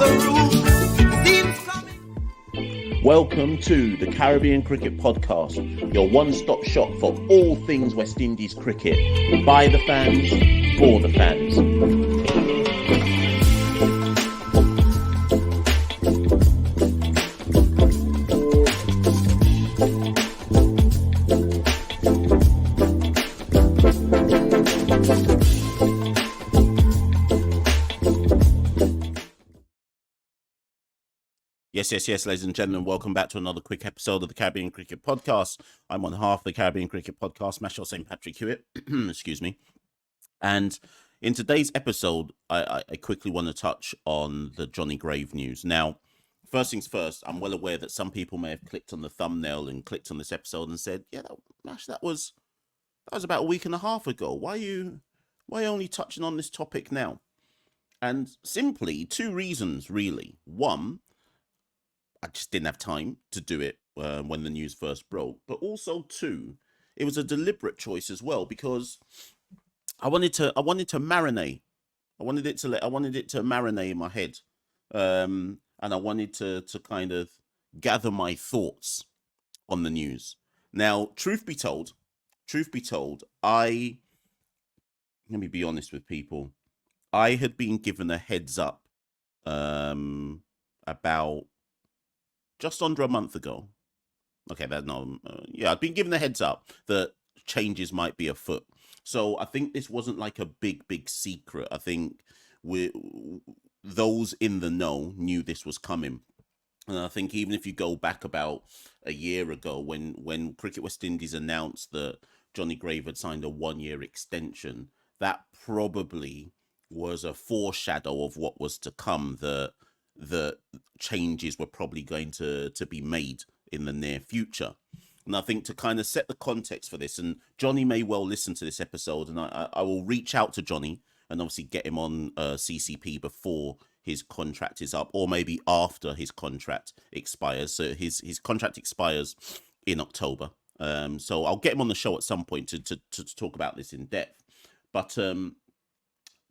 the roof seems coming. Welcome to the Caribbean Cricket Podcast, your one-stop shop for all things West Indies cricket. By the fans, for the fans. Yes, ladies and gentlemen, welcome back to another quick episode of the Caribbean Cricket Podcast. I'm one half of the Caribbean Cricket Podcast, Machel St. Patrick Hewitt, excuse me. And in today's episode, I quickly want to touch on the Johnny Grave news. Now, first things first, I'm well aware that some people may have clicked on the thumbnail and clicked on this episode and said, yeah, Mash, that was about a week and a half ago. Why are you only touching on this topic now? And simply two reasons, really. One, I just didn't have time to do it when the news first broke. But also, two, it was a deliberate choice as well because I wanted to marinate. I wanted it to marinate in my head, and I wanted to kind of gather my thoughts on the news. Now, truth be told, let me be honest with people. I had been given a heads up about just under a month ago. Okay, I'd been given a heads up that changes might be afoot. So I think this wasn't like a big secret. I think those in the know knew this was coming. And I think even if you go back about a year ago when Cricket West Indies announced that Johnny Grave had signed a 1-year extension, that probably was a foreshadow of what was to come, the changes were probably going to be made in the near future. And I think to kind of set the context for this, and Johnny may well listen to this episode, and I will reach out to Johnny and obviously get him on CCP before his contract is up, or maybe after his contract expires. So his contract expires in October. So I'll get him on the show at some point to talk about this in depth. But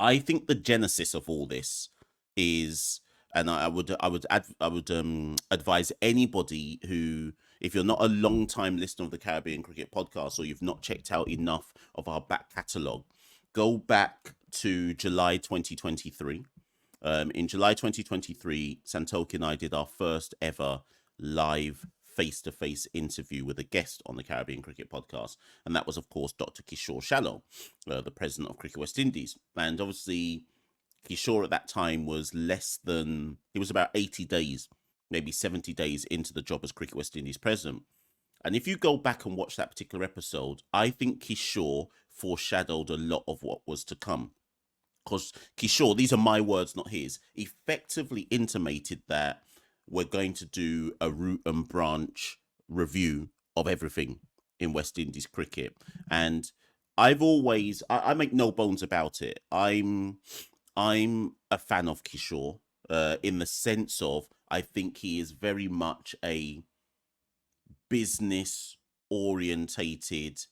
I think the genesis of all this is, and I would advise anybody who, if you're not a long time listener of the Caribbean Cricket Podcast or you've not checked out enough of our back catalogue, go back to July 2023. In July 2023, Santoki and I did our first ever live face-to-face interview with a guest on the Caribbean Cricket Podcast, and that was, of course, Dr. Kishore Shallow, the president of Cricket West Indies. And obviously, Kishore at that time was about 80 days, maybe 70 days into the job as Cricket West Indies president. And if you go back and watch that particular episode, I think Kishore foreshadowed a lot of what was to come. Because Kishore, these are my words, not his, effectively intimated that we're going to do a root and branch review of everything in West Indies cricket. And I make no bones about it. I'm a fan of Kishore in the sense of I think he is very much a business-orientated,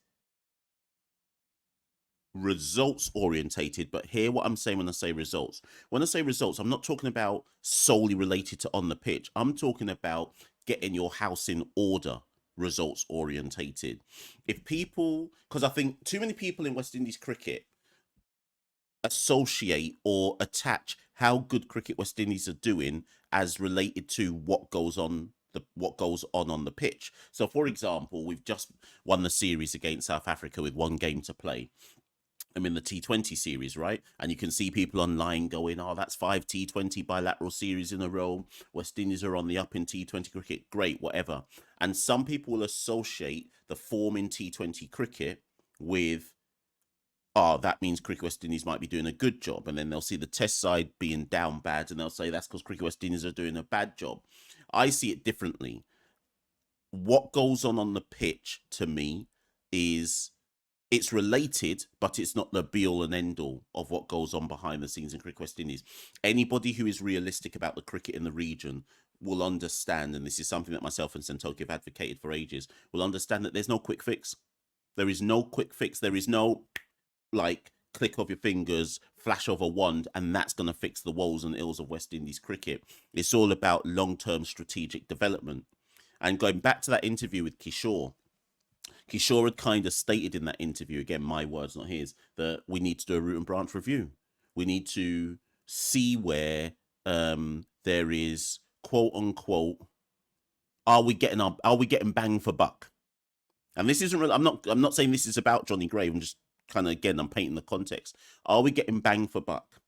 results-orientated. But hear what I'm saying when I say results. When I say results, I'm not talking about solely related to on the pitch. I'm talking about getting your house in order, results-orientated. Because I think too many people in West Indies cricket associate or attach how good Cricket West Indies are doing as related to what goes on the pitch. So, for example, we've just won the series against South Africa with one game to play. I'm in the T20 series, right? And you can see people online going, oh, that's 5 T20 bilateral series in a row. West Indies are on the up in T20 cricket. Great, whatever. And some people will associate the form in T20 cricket with, that means Cricket West Indies might be doing a good job. And then they'll see the test side being down bad and they'll say that's because Cricket West Indies are doing a bad job. I see it differently. What goes on the pitch to me is it's related, but it's not the be-all and end-all of what goes on behind the scenes in Cricket West Indies. Anybody who is realistic about the cricket in the region will understand, and this is something that myself and Santoki have advocated for ages, will understand that there's no quick fix. There is no quick fix. There is no, click of your fingers, flash of a wand, and that's going to fix the woes and ills of West Indies cricket. It's all about long-term strategic development. And going back to that interview with Kishore, Kishore had kind of stated in that interview, again, my words, not his, that we need to do a root and branch review. We need to see where there is, quote unquote, are we getting bang for buck? And this isn't really, I'm not saying this is about Johnny Grave. I'm just kind of, again, I'm painting the context. Are we getting bang for buck?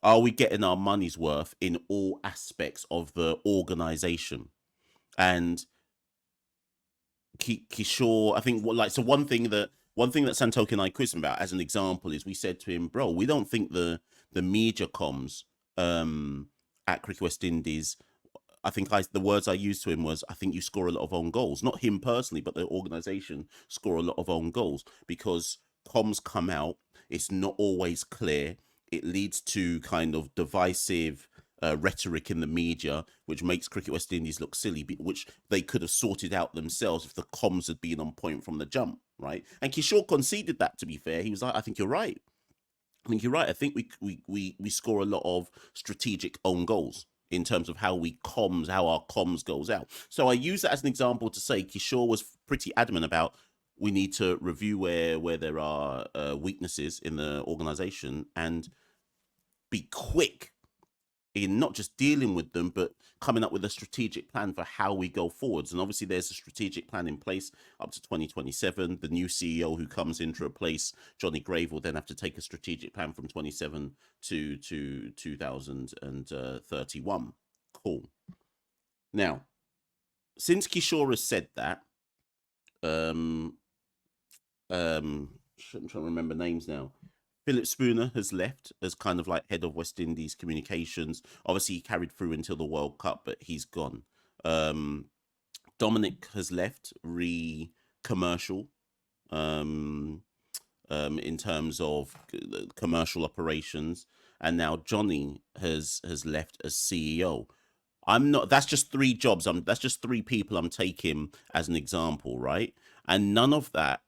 Are we getting our money's worth in all aspects of the organization? And Kishore, I think, one thing that Santoki and I quizzed him about as an example is we said to him, bro, we don't think the media comms at Cricket West Indies, I think the words I used to him was, I think you score a lot of own goals. Not him personally, but the organization score a lot of own goals because comms come out. It's not always clear. It leads to kind of divisive rhetoric in the media, which makes Cricket West Indies look silly, which they could have sorted out themselves if the comms had been on point from the jump, right? And Kishore conceded that, to be fair. He was like, I think you're right. I think you're right. I think we score a lot of strategic own goals in terms of how our comms goes out. So I use that as an example to say Kishore was pretty adamant about we need to review where there are weaknesses in the organization and be quick in not just dealing with them, but coming up with a strategic plan for how we go forwards. And obviously there's a strategic plan in place up to 2027. The new CEO who comes in to replace Johnny Grave will then have to take a strategic plan from 27 to 2031. Cool. Now, since Kishore has said that, I'm trying to remember names now. Philip Spooner has left as kind of like head of West Indies communications. Obviously, he carried through until the World Cup, but he's gone. Dominic has left commercial in terms of commercial operations, and now Johnny has left as CEO. That's just 3 jobs. That's just 3 people I'm taking as an example, right? And none of that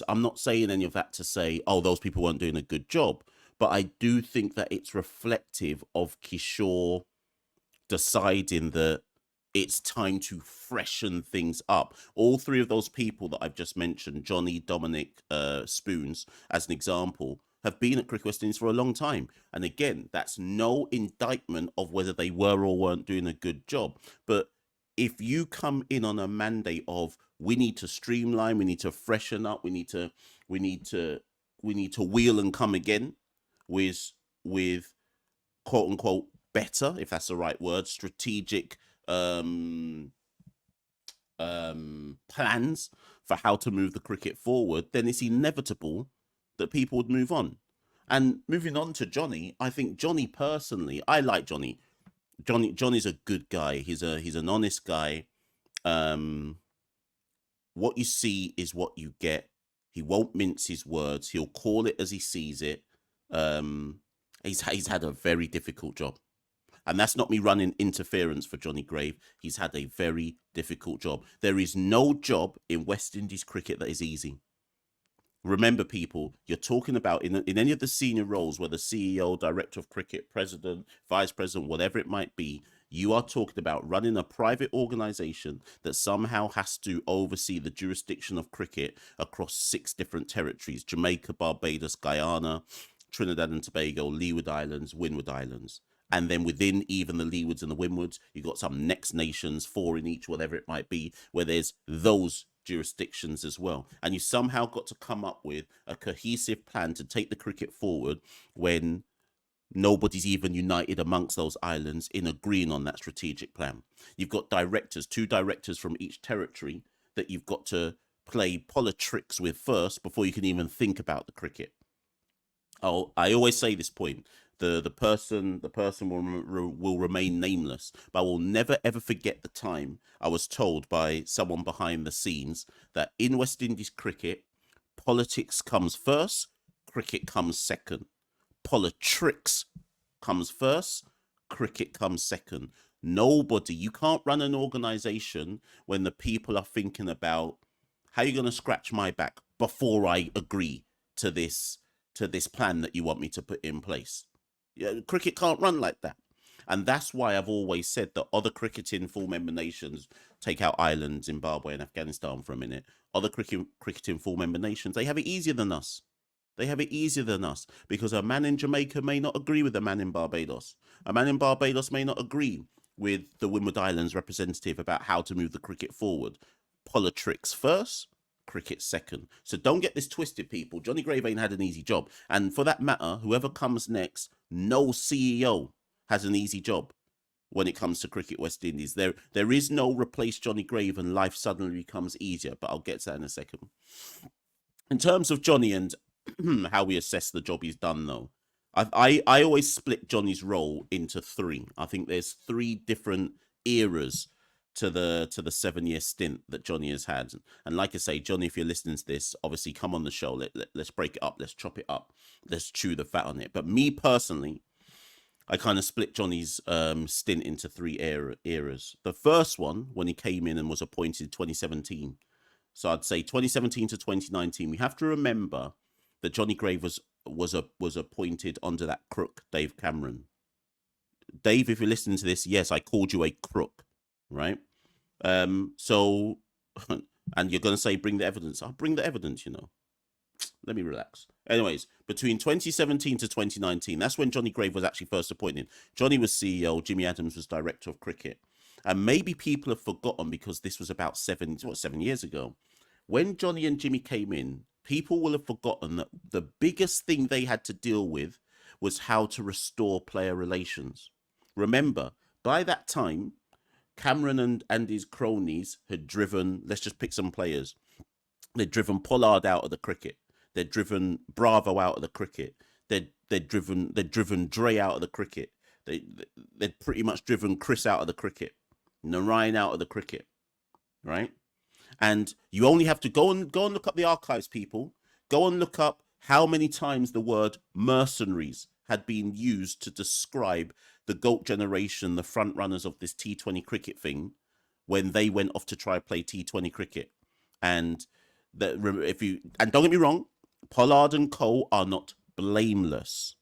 I'm not saying any of that to say, oh, those people weren't doing a good job. But I do think that it's reflective of Kishore deciding that it's time to freshen things up. All 3 of those people that I've just mentioned, Johnny, Dominic, Spoons, as an example, have been at Cricket West Indies for a long time. And again, that's no indictment of whether they were or weren't doing a good job. But if you come in on a mandate of we need to streamline, we need to freshen up, we need to wheel and come again with quote unquote better, if that's the right word, strategic plans for how to move the cricket forward, then it's inevitable that people would move on. And moving on to Johnny, I think Johnny personally, I like Johnny. Johnny's a good guy. He's an honest guy. What you see is what you get. He won't mince his words. He'll call it as he sees it. He's had a very difficult job. And that's not me running interference for Johnny Grave. He's had a very difficult job. There is no job in West Indies cricket that is easy. Remember, people, you're talking about in any of the senior roles, whether CEO, director of cricket, president, vice president, whatever it might be, you are talking about running a private organization that somehow has to oversee the jurisdiction of cricket across 6 different territories: Jamaica, Barbados, Guyana, Trinidad and Tobago, Leeward Islands, Windward Islands. And then within even the Leewards and the Windwards, you've got some next nations, 4 in each, whatever it might be, where there's those jurisdictions as well. And you somehow got to come up with a cohesive plan to take the cricket forward when nobody's even united amongst those islands in agreeing on that strategic plan. You've got 2 directors from each territory that you've got to play politics with first before you can even think about the cricket. I always say this point. The person will remain nameless, but I will never ever forget the time I was told by someone behind the scenes that in West Indies cricket, politics comes first, cricket comes second. Politics comes first, cricket comes second. You can't run an organization when the people are thinking about how you're going to scratch my back before I agree to this to this plan that you want me to put in place. Yeah, cricket can't run like that. And that's why I've always said that other cricketing full member nations, take out Ireland, Zimbabwe, and Afghanistan for a minute, other cricketing full member nations, they have it easier than us. They have it easier than us because a man in Jamaica may not agree with a man in Barbados. A man in Barbados may not agree with the Windward Islands representative about how to move the cricket forward. Politics first, cricket second. So don't get this twisted, people. Johnny Grave ain't had an easy job. And for that matter, whoever comes next, no CEO has an easy job when it comes to Cricket West Indies. There is no replace Johnny Grave and life suddenly becomes easier, but I'll get to that in a second. In terms of Johnny and how we assess the job he's done, though, I always split Johnny's role into three. I think there's three different eras to the 7-year stint that Johnny has had. And like I say, Johnny, if you're listening to this, obviously come on the show. Let's break it up. Let's chop it up. Let's chew the fat on it. But me personally, I kind of split Johnny's stint into three eras. The first one, when he came in and was appointed 2017. So I'd say 2017 to 2019. We have to remember that Johnny Grave was appointed under that crook, Dave Cameron. Dave, if you're listening to this, yes, I called you a crook, right? So, and you're going to say, bring the evidence. I'll bring the evidence, you know. Let me relax. Anyways, between 2017 to 2019, that's when Johnny Grave was actually first appointed. Johnny was CEO, Jimmy Adams was director of cricket. And maybe people have forgotten because this was about 7 years ago. When Johnny and Jimmy came in, people will have forgotten that the biggest thing they had to deal with was how to restore player relations. Remember, by that time, Cameron and his cronies had driven, let's just pick some players. They'd driven Pollard out of the cricket. They'd driven Bravo out of the cricket. They'd driven Dre out of the cricket. They'd pretty much driven Chris out of the cricket. Narayan out of the cricket. Right? And you only have to go and look up the archives, people. Go and look up how many times the word mercenaries had been used to describe the GOAT generation, the front runners of this T20 cricket thing, when they went off to try play T20 cricket. And don't get me wrong, Pollard and Co are not blameless,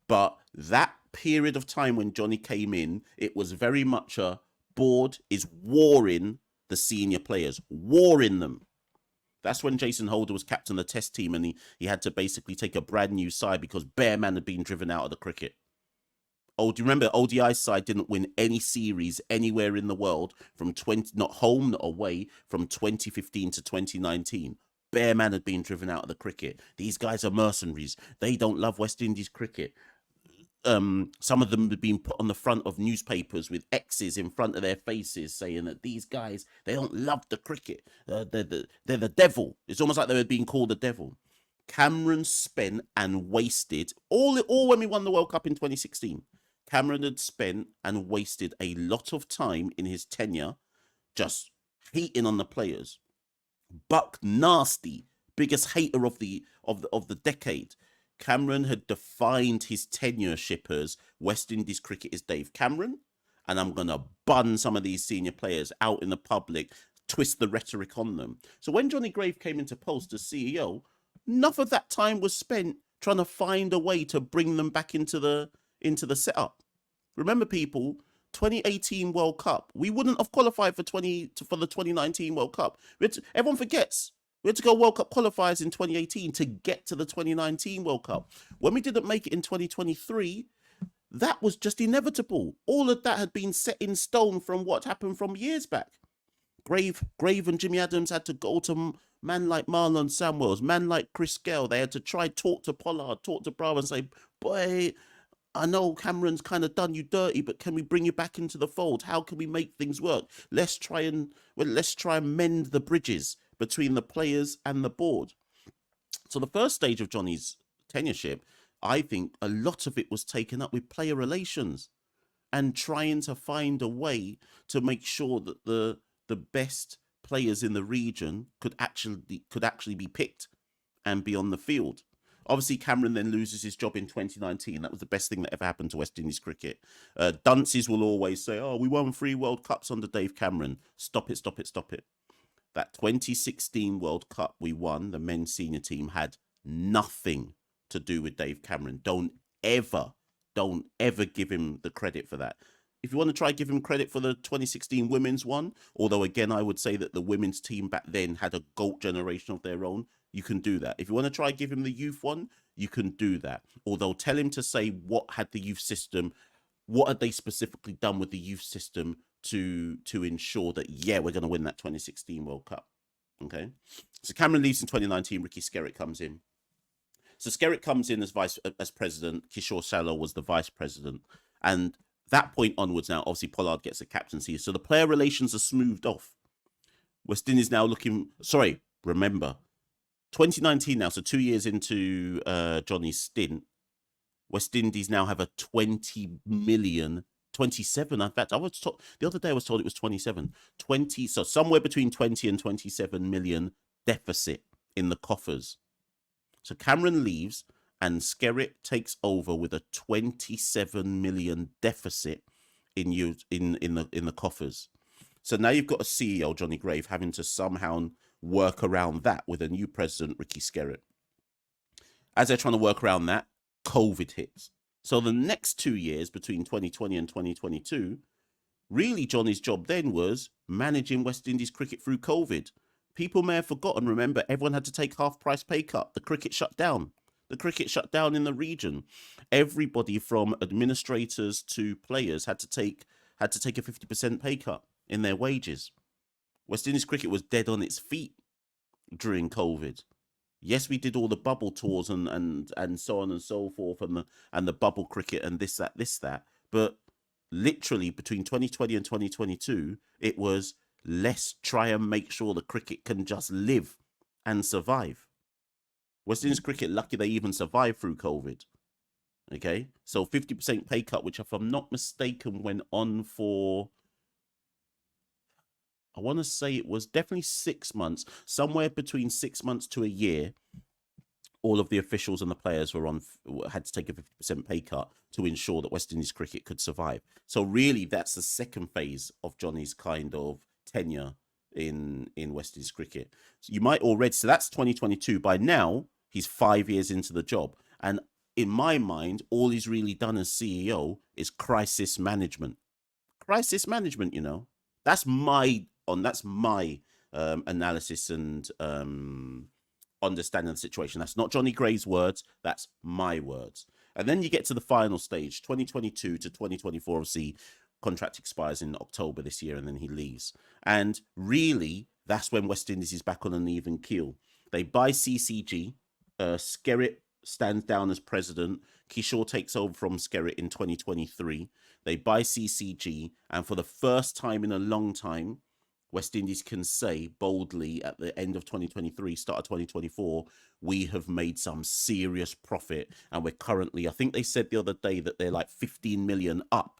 but that period of time when Johnny came in, it was very much a board is warring the senior players, warring them. That's when Jason Holder was captain of the test team and he had to basically take a brand new side because Bearman had been driven out of the cricket. Oh, do you remember ODI side didn't win any series anywhere in the world from not home, not away, from 2015 to 2019. Bearman had been driven out of the cricket. These guys are mercenaries. They don't love West Indies cricket. Some of them had been put on the front of newspapers with X's in front of their faces saying that these guys, they don't love the cricket. They're the devil. It's almost like they were being called the devil. Cameron spent and wasted, all when we won the World Cup in 2016, Cameron had spent and wasted a lot of time in his tenure just hating on the players. Buck Nasty, biggest hater of the decade. Cameron had defined his tenureship as West Indies cricket is Dave Cameron, and I'm going to bun some of these senior players out in the public, twist the rhetoric on them. So when Johnny Grave came into post as CEO, enough of that time was spent trying to find a way to bring them back into the setup. Remember, people, 2018 World Cup, we wouldn't have qualified for the 2019 World Cup. Everyone forgets. We had to go World Cup qualifiers in 2018 to get to the 2019 World Cup. When we didn't make it in 2023, that was just inevitable. All of that had been set in stone from what happened from years back. Grave and Jimmy Adams had to go to man like Marlon Samuels, man like Chris Gale. They had to try talk to Pollard, talk to Bravo and say, boy, I know Cameron's kind of done you dirty, but can we bring you back into the fold? How can we make things work? Let's try and mend the bridges between the players and the board. So the first stage of Johnny's tenureship, I think a lot of it was taken up with player relations and trying to find a way to make sure that the best players in the region could actually be picked and be on the field. Obviously, Cameron then loses his job in 2019. That was the best thing that ever happened to West Indies cricket. Dunces will always say, oh, we won 3 World Cups under Dave Cameron. Stop it. That 2016 World Cup we won, the men's senior team had nothing to do with Dave Cameron. Don't ever give him the credit for that. If you want to try give him credit for the 2016 women's one, although again I would say that the women's team back then had a GOAT generation of their own, you can do that. If you want to try give him the youth one, you can do that. Although tell him to say what had the youth system, what had they specifically done with the youth system to ensure that we're going to win that 2016 World Cup. Okay, so Cameron leaves in 2019. Ricky Skerritt comes in. So Skerritt comes in as president. Kishore Shallow was the vice president, and that point onwards now, obviously Pollard gets a captaincy. So the player relations are smoothed off. West Indies now looking. Sorry, remember 2019 now. So 2 years into Johnny's stint, West Indies now have a 20 million. 27. In fact, I was told the other day I was told it was 27. 20, so somewhere between 20 and 27 million deficit in the coffers. So Cameron leaves and Skerritt takes over with a 27 million deficit in the coffers. So now you've got a CEO, Johnny Grave, having to somehow work around that with a new president, Ricky Skerritt. As they're trying to work around that, COVID hits. So the next 2 years between 2020 and 2022, really Johnny's job then was managing West Indies cricket through COVID. People may have forgotten, remember, everyone had to take half-price pay cut. The cricket shut down. The cricket shut down in the region. Everybody from administrators to players had to take a 50% pay cut in their wages. West Indies cricket was dead on its feet during COVID. Yes, we did all the bubble tours and so on and so forth, and the bubble cricket and this that. But literally between 2020 and 2022, it was let's try and make sure the cricket can just live and survive. West Indies cricket, lucky they even survived through COVID. Okay, so 50% pay cut, which if I'm not mistaken went on for, I want to say it was definitely 6 months, somewhere between 6 months to a year. All of the officials and the players had to take a 50% pay cut to ensure that West Indies cricket could survive. So really, that's the second phase of Johnny's kind of tenure in West Indies cricket. So you might already, so that's 2022. By now, he's 5 years into the job, and in my mind, all he's really done as CEO is crisis management. Crisis management, that's my analysis and understanding of the situation. That's not Johnny Gray's words, that's my words. And then you get to the final stage, 2022 to 2024. Obviously, contract expires in October this year, and then he leaves. And really, that's when West Indies is back on an even keel. They buy CCG. Skerritt stands down as president. Kishore takes over from Skerritt in 2023. They buy CCG, and for the first time in a long time, West Indies can say boldly at the end of 2023, start of 2024, we have made some serious profit. And we're currently, I think they said the other day that they're like 15 million up,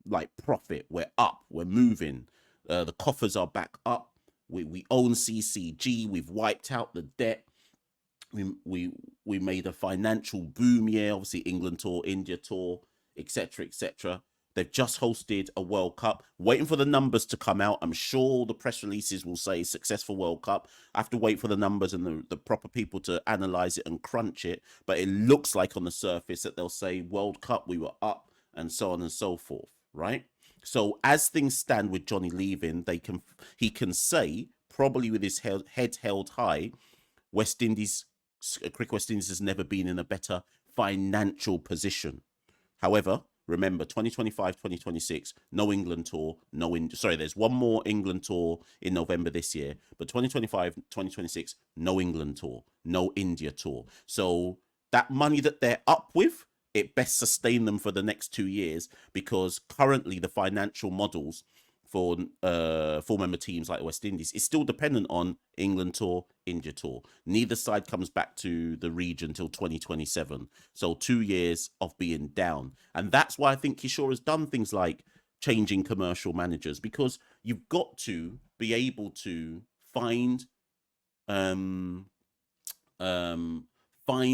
like profit. We're up, we're moving. The coffers are back up. We own CCG. We've wiped out the debt. We made a financial boom year, obviously England tour, India tour, etc., etc. They've just hosted a World Cup, waiting for the numbers to come out. I'm sure the press releases will say successful World Cup. I have to wait for the numbers and the proper people to analyze it and crunch it. But it looks like on the surface that they'll say World Cup, we were up, and so on and so forth, right? So as things stand with Johnny leaving, he can say, probably with his head held high, West Indies has never been in a better financial position. However, remember, 2025, 2026, no England tour, there's one more England tour in November this year, but 2025, 2026, no England tour, no India tour. So that money that they're up with, it best sustain them for the next 2 years, because currently the financial models for member teams like West Indies is still dependent on England tour, India tour. Neither side comes back to the region till 2027. So 2 years of being down. And that's why I think Kishore has done things like changing commercial managers, because you've got to be able to find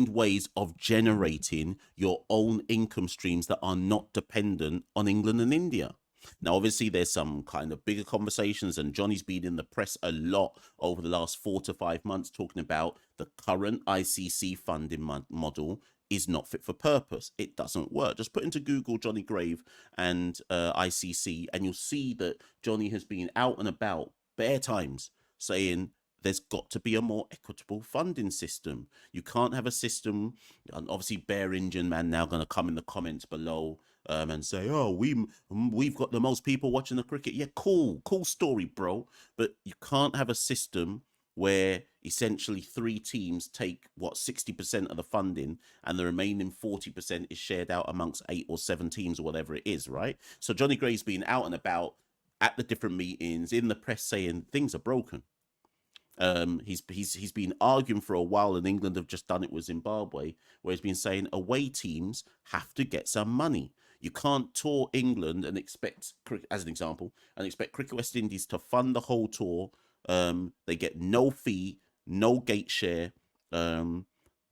ways of generating your own income streams that are not dependent on England and India. Now, obviously, there's some kind of bigger conversations, and Johnny's been in the press a lot over the last 4 to 5 months talking about the current ICC funding model is not fit for purpose. It doesn't work. Just put into Google Johnny Grave and ICC, and you'll see that Johnny has been out and about bare times saying there's got to be a more equitable funding system. You can't have a system, and obviously Bear Engine Man now going to come in the comments below and say, "Oh, we've got the most people watching the cricket." Yeah, cool story, bro. But you can't have a system where essentially 3 teams take 60% of the funding, and the remaining 40% is shared out amongst 8 or 7 teams or whatever it is, right? So Johnny Gray's been out and about at the different meetings in the press saying things are broken. He's been arguing for a while, and England have just done it with Zimbabwe, where he's been saying away teams have to get some money. You can't tour England and expect, as an example, and expect Cricket West Indies to fund the whole tour. They get no fee, no gate share,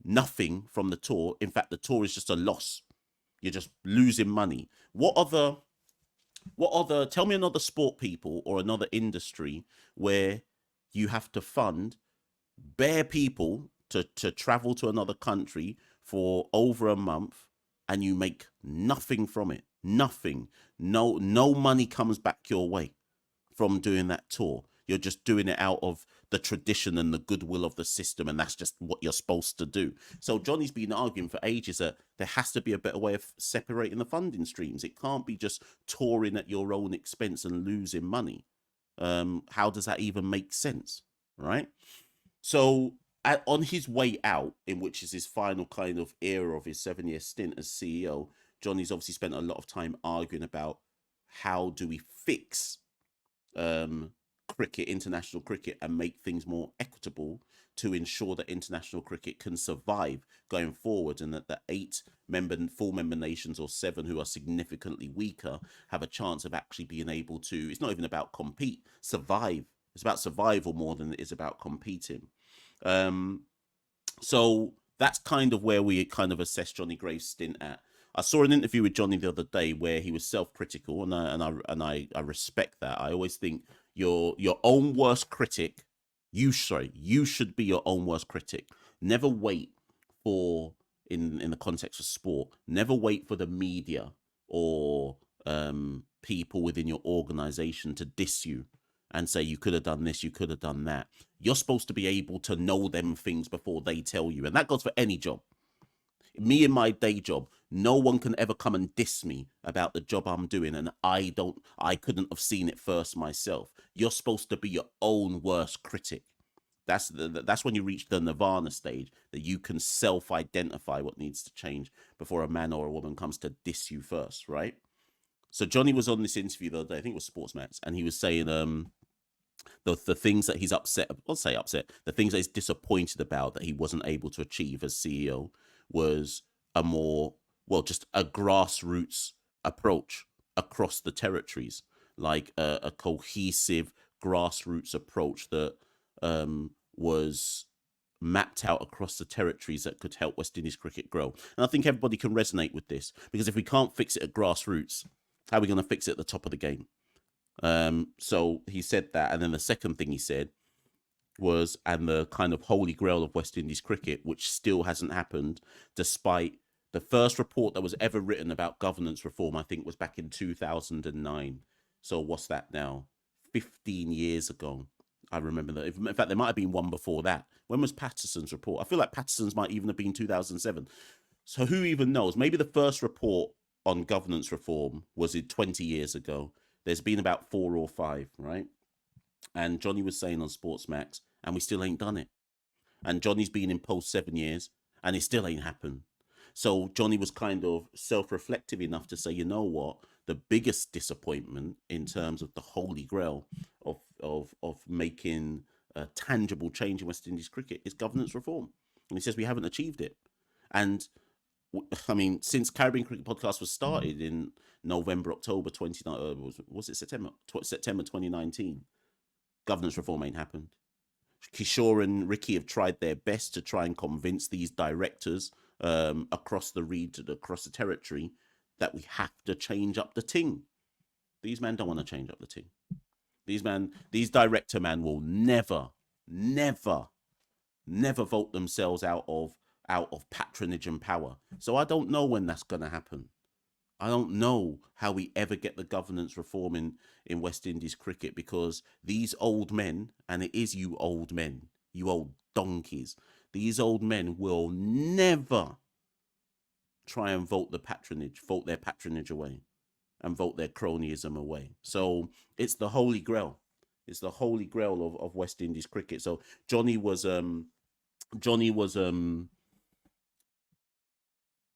nothing from the tour. In fact, the tour is just a loss. You're just losing money. What other? Tell me another sport, people, or another industry where you have to fund bare people to travel to another country for over a month, and you make nothing from it. Nothing. No money comes back your way from doing that tour. You're just doing it out of the tradition and the goodwill of the system, and that's just what you're supposed to do. So Johnny's been arguing for ages that there has to be a better way of separating the funding streams. It can't be just touring at your own expense and losing money. How does that even make sense, right? So on his way out, in which is his final kind of era of his 7-year stint as CEO, Johnny's obviously spent a lot of time arguing about how do we fix cricket, international cricket, and make things more equitable to ensure that international cricket can survive going forward, and that the 8 full member nations, or 7 who are significantly weaker, have a chance of actually being able to, it's not even about compete, survive. It's about survival more than it is about competing. So that's kind of where we kind of assess Johnny Graves' stint at. I saw an interview with Johnny the other day where he was self-critical, and I respect that. I always think your own worst critic. You should be your own worst critic. Never wait for, in the context of sport, never wait for the media or people within your organization to diss you and say you could have done this, you could have done that. You're supposed to be able to know them things before they tell you, and that goes for any job. Me in my day job, no one can ever come and diss me about the job I'm doing, and I couldn't have seen it first myself. You're supposed to be your own worst critic. That's when you reach the nirvana stage, that you can self-identify what needs to change before a man or a woman comes to diss you first, right? So Johnny was on this interview the other day, I think it was Sportsmax, and he was saying the things that he's upset, the things that he's disappointed about that he wasn't able to achieve as CEO was a more, just a grassroots approach across the territories, like a cohesive grassroots approach that was mapped out across the territories that could help West Indies cricket grow. And I think everybody can resonate with this, because if we can't fix it at grassroots, how are we going to fix it at the top of the game? So he said that, and then the second thing he said was, and the kind of holy grail of West Indies cricket, which still hasn't happened, despite the first report that was ever written about governance reform, I think, was back in 2009. So what's that now? 15 years ago. I remember that. In fact, there might have been one before that. When was Patterson's report? I feel like Patterson's might even have been 2007. So who even knows? Maybe the first report on governance reform was 20 years ago. There's been about 4 or 5, right? And Johnny was saying on Sportsmax, and we still ain't done it. And Johnny's been in post 7 years, and it still ain't happened. So Johnny was kind of self-reflective enough to say, you know what? The biggest disappointment in terms of the holy grail of making a tangible change in West Indies cricket is governance reform. And he says we haven't achieved it. And I mean, since Caribbean Cricket Podcast was started in November, October 29, was it September 2019? Governance reform ain't happened. Kishore and Ricky have tried their best to try and convince these directors across the region, across the territory, that we have to change up the ting. These men don't want to change up the team. These director man will never vote themselves out of patronage and power. So I don't know when that's going to happen. I don't know how we ever get the governance reform in West Indies cricket, because these old men, and it is you old men, you old donkeys, these old men will never try and vote their patronage away and vote their cronyism away. So it's the holy grail. It's the holy grail of West Indies cricket. So Johnny was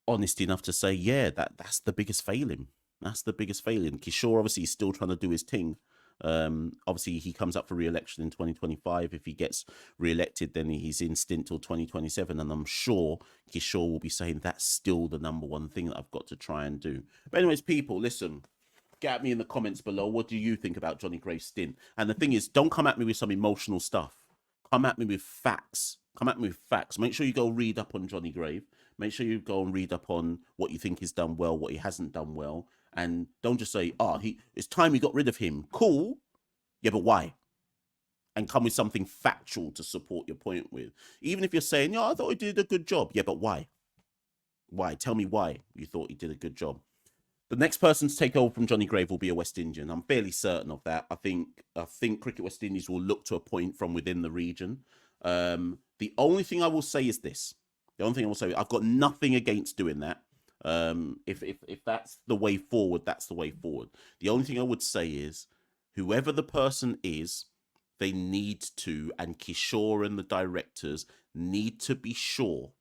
honest enough to say, yeah, that's the biggest failing. That's the biggest failing. Kishore obviously is still trying to do his thing. Obviously he comes up for re-election in 2025. If he gets re-elected, then he's in stint till 2027, and I'm sure Kishore will be saying that's still the number one thing that I've got to try and do. But anyways, people, listen, get at me in the comments below. What do you think about Johnny Grave's stint? And the thing is, don't come at me with some emotional stuff. Come at me with facts. Come at me with facts. Make sure you go read up on Johnny Grave. Make sure you go and read up on what you think he's done well, what he hasn't done well. And don't just say, it's time we got rid of him. Cool. Yeah, but why? And come with something factual to support your point with. Even if you're saying, I thought he did a good job. Yeah, but why? Why? Tell me why you thought he did a good job. The next person to take over from Johnny Grave will be a West Indian. I'm fairly certain of that. I think Cricket West Indies will look to a point from within the region. The only thing I will say is this. The only thing I will say, I've got nothing against doing that. If that's the way forward, that's the way forward. The only thing I would say is, whoever the person is, they need to, and Kishore and the directors need to be sure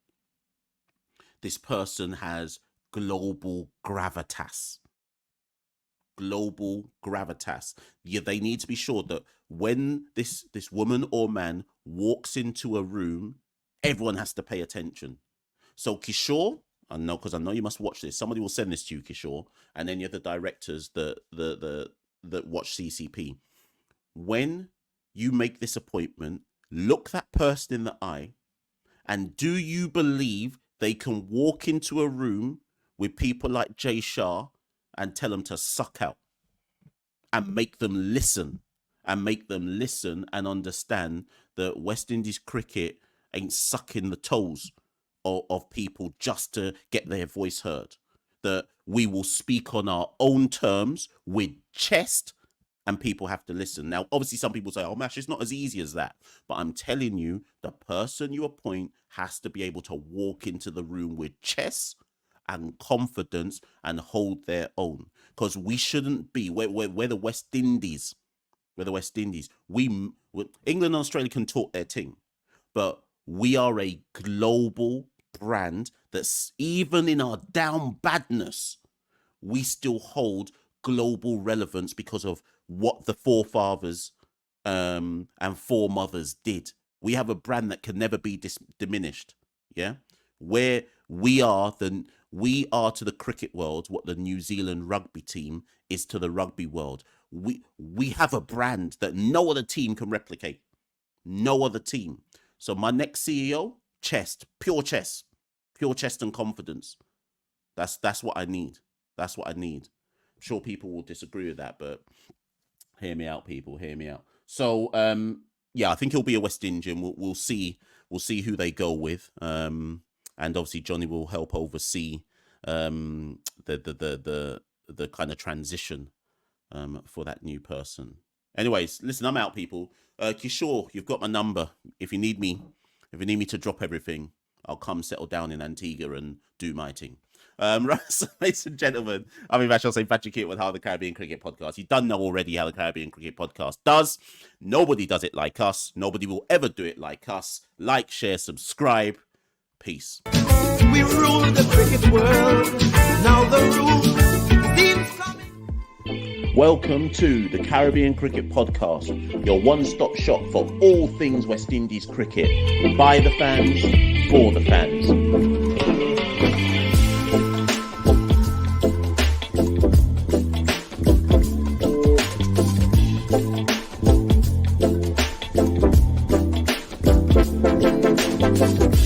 this person has global gravitas. Global gravitas. Yeah, they need to be sure that when this woman or man walks into a room, everyone has to pay attention. So Kishore, I know, because I know you must watch this. Somebody will send this to you, Kishore, and any of the directors that watch CCP. When you make this appointment, look that person in the eye, and do you believe they can walk into a room with people like Jay Shah and tell them to suck out and make them listen and understand that West Indies cricket ain't sucking the toes of people just to get their voice heard, that we will speak on our own terms with chest and people have to listen. Now, obviously, some people say, Mash, it's not as easy as that. But I'm telling you, the person you appoint has to be able to walk into the room with chest and confidence and hold their own. Because we shouldn't be, we're the West Indies. We're the West Indies. England and Australia can talk their thing, but we are a global brand that's, even in our down badness, we still hold global relevance because of what the forefathers and foremothers did. We have a brand that can never be diminished. Yeah, where we are to the cricket world what the New Zealand rugby team is to the rugby world. We have a brand that no other team can replicate. No other team. So my next CEO, pure chest and confidence. That's what I need. That's what I need. I'm sure people will disagree with that, but hear me out, people. Hear me out. So I think he'll be a West Indian. We'll see who they go with. And obviously Johnny will help oversee the kind of transition for that new person. Anyways, listen, I'm out, people. Kishore, you've got my number. If you need me to drop everything, I'll come settle down in Antigua and do my thing. Right, so, ladies and gentlemen, I'm Machel saying Patrick here with How the Caribbean Cricket Podcast. You done know already how the Caribbean Cricket Podcast does. Nobody does it like us. Nobody will ever do it like us. Like, share, subscribe. Peace. We rule the cricket world. Now the rule seems coming. Welcome to the Caribbean Cricket Podcast, your one-stop shop for all things West Indies cricket. By the fans, for the fans.